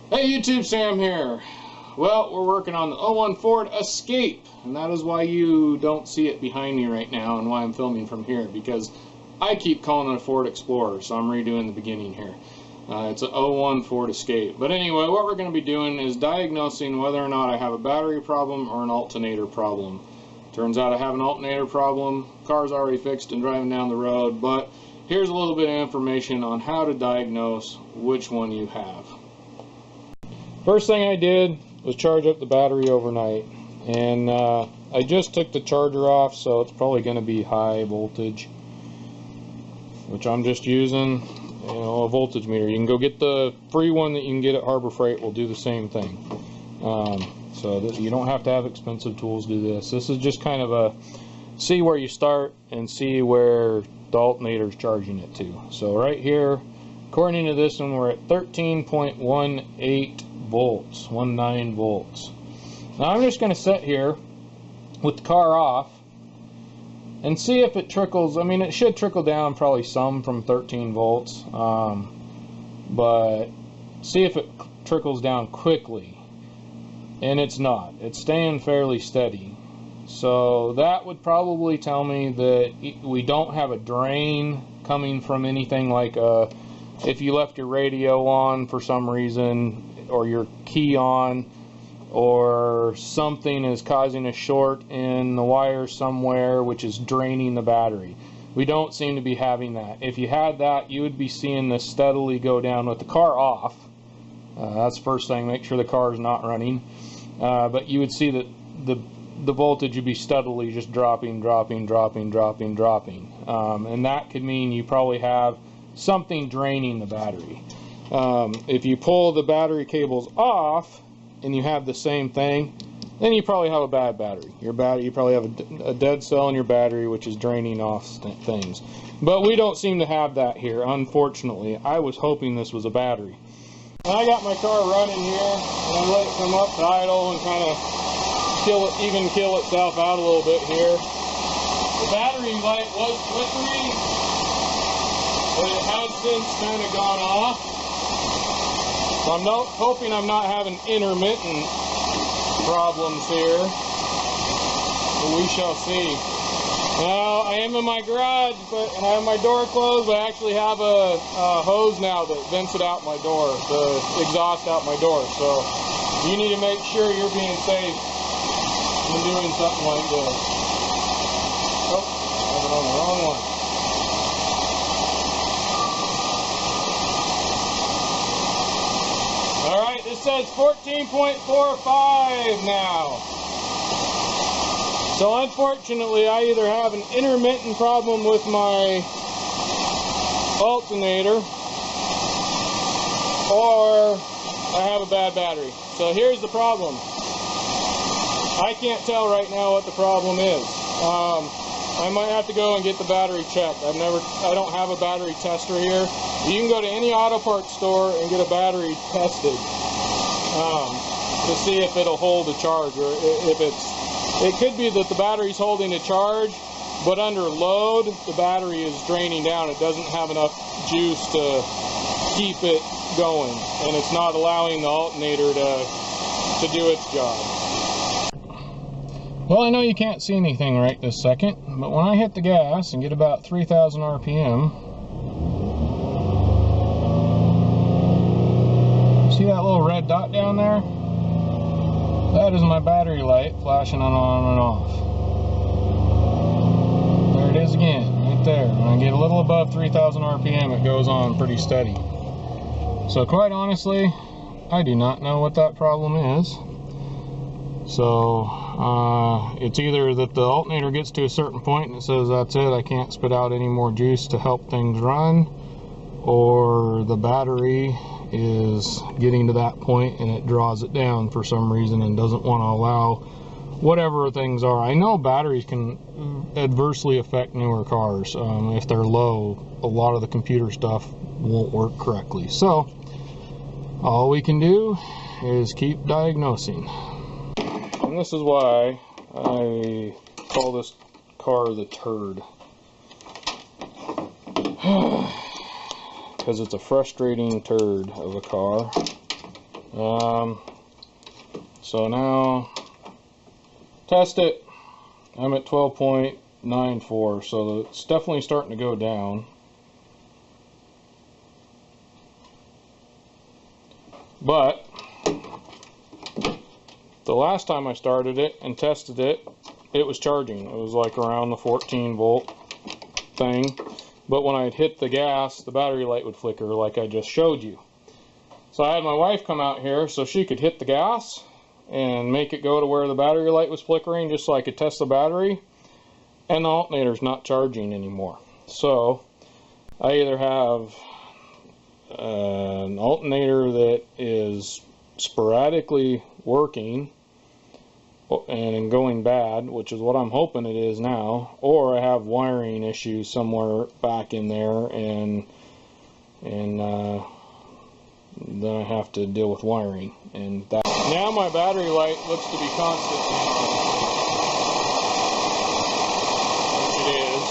Hey YouTube, Sam here. Well, we're working on the 01 Ford Escape, and that is why you don't see it behind me right now and why I'm filming from here, because I keep calling it a Ford Explorer, so I'm redoing the beginning here. It's an 01 Ford Escape. But anyway, what we're going to be doing is diagnosing whether or not I have a battery problem or an alternator problem. Turns out I have an alternator problem. Car's already fixed and driving down the road, but here's a little bit of information on how to diagnose which one you have. First thing I did was charge up the battery overnight, and I just took the charger off, so it's probably going to be high voltage, which I'm just using, you know, a voltage meter. You can go get the free one that you can get at Harbor Freight. Will do the same thing. So that you don't have to have expensive tools to do this. This is just kind of a see where you start and see where the alternator is charging it to. So right here, according to this one, we're at 13.18 volts, 19 volts. Now I'm just going to sit here with the car off and see if it trickles. I mean, it should trickle down probably some from 13 volts, but see if it trickles down quickly. And it's not. It's staying fairly steady. So that would probably tell me that we don't have a drain coming from anything like if you left your radio on for some reason, or your key on, or something is causing a short in the wire somewhere which is draining the battery. We don't seem to be having that. If you had that, you would be seeing this steadily go down with the car off. That's the first thing. Make sure the car is not running. But you would see that the voltage would be steadily just dropping. And that could mean you probably have something draining the battery. If you pull the battery cables off and you have the same thing, then you probably have a bad battery. You probably have a dead cell in your battery which is draining off things. But we don't seem to have that here, unfortunately. I was hoping this was a battery. I got my car running here, and I let it come up to idle and kind of kill itself out a little bit here. The battery light was flickering, but it has since kind of gone off. So I'm hoping I'm not having intermittent problems here, but we shall see. Now, I am in my garage, and I have my door closed, but I actually have a hose now that vents it out my door, the exhaust out my door. So you need to make sure you're being safe when doing something like this. Oh, I have it on the wrong one. Alright, this says 14.45 now. So unfortunately, I either have an intermittent problem with my alternator, or I have a bad battery. So here's the problem. I can't tell right now what the problem is. I might have to go and get the battery checked. I don't have a battery tester here. You can go to any auto parts store and get a battery tested to see if it'll hold a charge, or if it could be that the battery's holding a charge, but under load the battery is draining down. It doesn't have enough juice to keep it going, and it's not allowing the alternator to do its job. Well, I know you can't see anything right this second, but when I hit the gas and get about 3,000 RPM, see that little red dot down there? That is my battery light flashing on and off. There it is again, right there. When I get a little above 3,000 RPM, it goes on pretty steady. So quite honestly, I do not know what that problem is. So it's either that the alternator gets to a certain point and it says that's it, I can't spit out any more juice to help things run, or the battery is getting to that point and it draws it down for some reason and doesn't want to allow whatever things are. I know batteries can adversely affect newer cars. If they're low, a lot of the computer stuff won't work correctly. So all we can do is keep diagnosing. And this is why I call this car the turd. because it's a frustrating turd of a car. So now, test it. I'm at 12.94, so it's definitely starting to go down. But the last time I started it and tested it, it was charging. It was like around the 14 volt thing. But when I'd hit the gas, the battery light would flicker like I just showed you. So I had my wife come out here so she could hit the gas and make it go to where the battery light was flickering, just so I could test the battery. And the alternator's not charging anymore. So I either have an alternator that is sporadically working and going bad, which is what I'm hoping it is now, or I have wiring issues somewhere back in there, and then I have to deal with wiring. And that now my battery light looks to be constant now, which it is.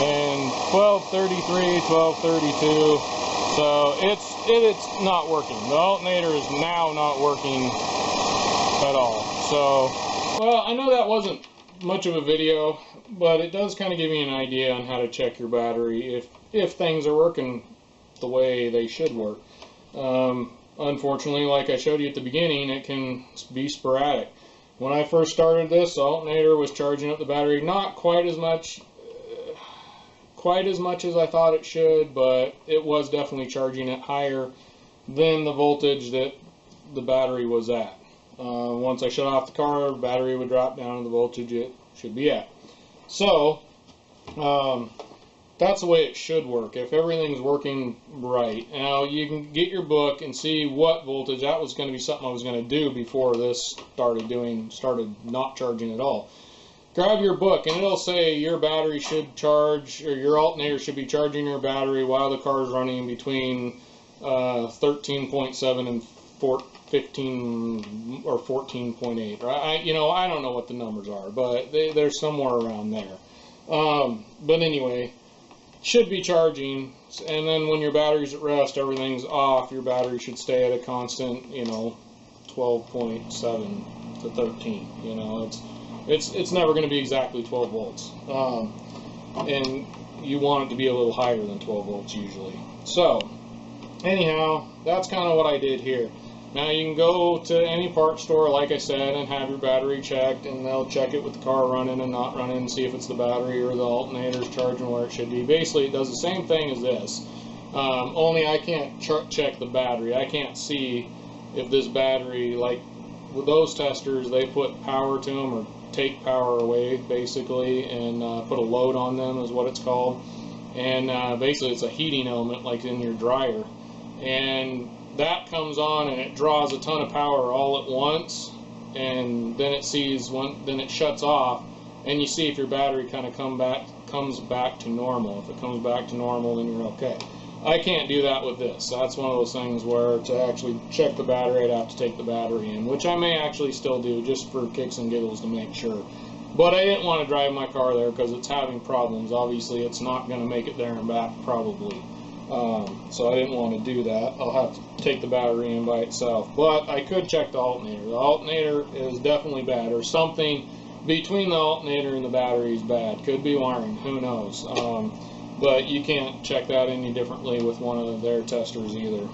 And 1233, 1232. So it's not working. The alternator is now not working at all. So, well, I know that wasn't much of a video, but it does kind of give you an idea on how to check your battery if things are working the way they should work. Unfortunately, like I showed you at the beginning, it can be sporadic. When I first started this, the alternator was charging up the battery not quite as much as I thought it should, but it was definitely charging it higher than the voltage that the battery was at. Once I shut off the car, the battery would drop down to the voltage it should be at. So that's the way it should work if everything's working right. Now you can get your book and see what voltage. That was going to be something I was going to do before this started not charging at all. Grab your book and it'll say your battery should charge, or your alternator should be charging your battery while the car is running between 13.7 and 15 or 14.8. Right? I don't know what the numbers are, but they're somewhere around there. But anyway, should be charging, and then when your battery's at rest, everything's off. Your battery should stay at a constant, 12.7 to 13. It's never going to be exactly 12 volts, and you want it to be a little higher than 12 volts usually. So anyhow, that's kind of what I did here. Now you can go to any parts store, like I said, and have your battery checked, and they'll check it with the car running and not running and see if it's the battery or the alternator's charging where it should be. Basically, it does the same thing as this, only I can't check the battery. I can't see if this battery, like with those testers, they put power to them or take power away, basically, and put a load on them is what it's called. And basically it's a heating element like in your dryer, and that comes on and it draws a ton of power all at once, and then it then it shuts off, and you see if your battery kind of comes back to normal. If it comes back to normal, then you're okay. I can't do that with this. That's one of those things where to actually check the battery, I'd have to take the battery in, which I may actually still do just for kicks and giggles to make sure. But I didn't want to drive my car there because it's having problems. Obviously, it's not going to make it there and back probably. So I didn't want to do that. I'll have to take the battery in by itself. But I could check the alternator. The alternator is definitely bad, or something between the alternator and the battery is bad. Could be wiring, who knows. But you can't check that any differently with one of their testers either.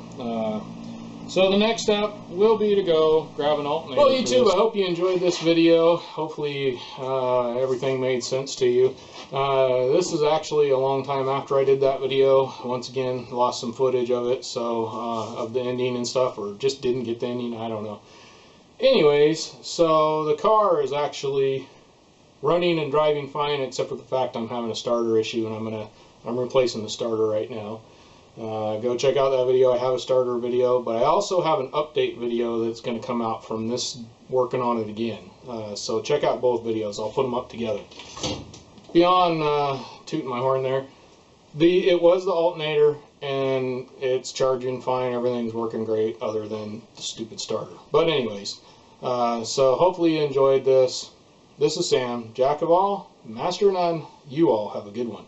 So the next step will be to go grab an alternator. Well, YouTube, I hope you enjoyed this video. Hopefully everything made sense to you. This is actually a long time after I did that video. Once again, lost some footage of it, so of the ending and stuff, or just didn't get the ending, I don't know. Anyways, so the car is actually running and driving fine, except for the fact I'm having a starter issue, and I'm replacing the starter right now. Go check out that video. I have a starter video, but I also have an update video that's going to come out from this working on it again. So check out both videos. I'll put them up together. Beyond tooting my horn there, it was the alternator, and it's charging fine. Everything's working great other than the stupid starter. But anyways, so hopefully you enjoyed this. This is Sam, Jack of all, Master of none. You all have a good one.